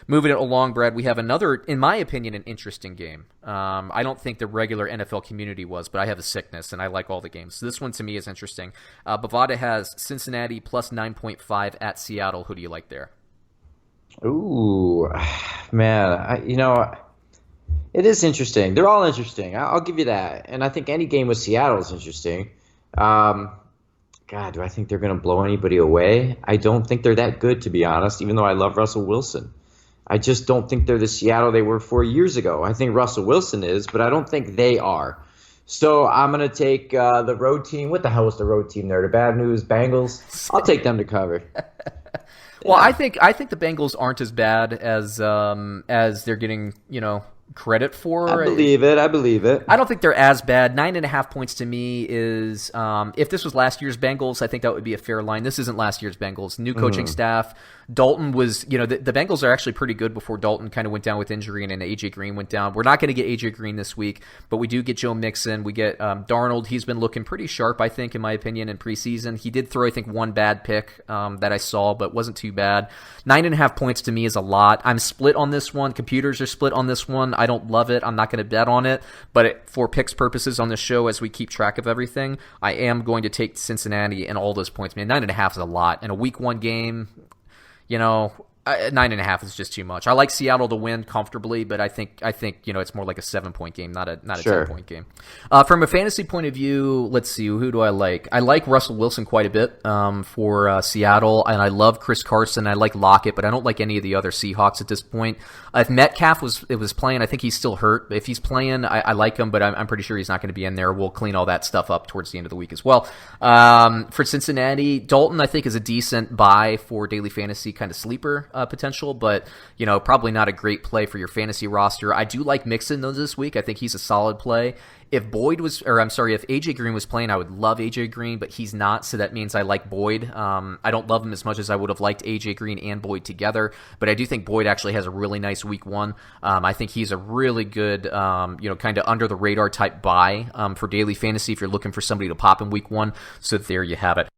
Moving it along, Brad, we have another, in my opinion, an interesting game. I don't think the regular NFL community was, but I have a sickness, and I like all the games. So this one, to me, is interesting. Bovada has Cincinnati plus 9.5 at Seattle. Who do you like there? Ooh, man, it is interesting. They're all interesting. I'll give you that. And I think any game with Seattle is interesting. Um, God, do I think they're going to blow anybody away? I don't think they're that good, to be honest, even though I love Russell Wilson. I just don't think they're the Seattle they were 4 years ago. I think Russell Wilson is, but I don't think they are. So I'm going to take the road team. What the hell was the road team there? The bad news, Bengals. I'll take them to cover. Well, Yeah. I think the Bengals aren't as bad as they're getting, credit I for. believe it. I believe it. I don't think they're as bad. 9.5 points to me is, if this was last year's Bengals, I think that would be a fair line. This isn't last year's Bengals. New coaching staff. Dalton was, the Bengals are actually pretty good before Dalton kind of went down with injury and then A.J. Green went down. We're not going to get A.J. Green this week, but we do get Joe Mixon. We get Darnold. He's been looking pretty sharp, I think, in my opinion, in preseason. He did throw, I think, one bad pick that I saw, but wasn't too bad. 9.5 points to me is a lot. I'm split on this one. Computers are split on this one. I don't love it. I'm not going to bet on it, but for picks purposes on the show, as we keep track of everything, I am going to take Cincinnati and all those points. Man, 9.5 is a lot. In a week one game, 9.5 is just too much. I like Seattle to win comfortably, but I think it's more like a 7-point game, not a Sure. 10-point game. From a fantasy point of view, let's see, who do I like? I like Russell Wilson quite a bit for Seattle, and I love Chris Carson. I like Lockett, but I don't like any of the other Seahawks at this point. If Metcalf was playing, I think he's still hurt. If he's playing, I like him, but I'm pretty sure he's not going to be in there. We'll clean all that stuff up towards the end of the week as well. For Cincinnati, Dalton, I think, is a decent buy for daily fantasy kind of sleeper potential, but probably not a great play for your fantasy roster. I do like Mixon though this week. I think he's a solid play. If AJ Green was playing, I would love AJ Green, but he's not, so that means I like Boyd. I don't love him as much as I would have liked AJ Green and Boyd together, but I do think Boyd actually has a really nice week one. I think he's a really good, kind of under the radar type buy for daily fantasy if you're looking for somebody to pop in week one. So there you have it.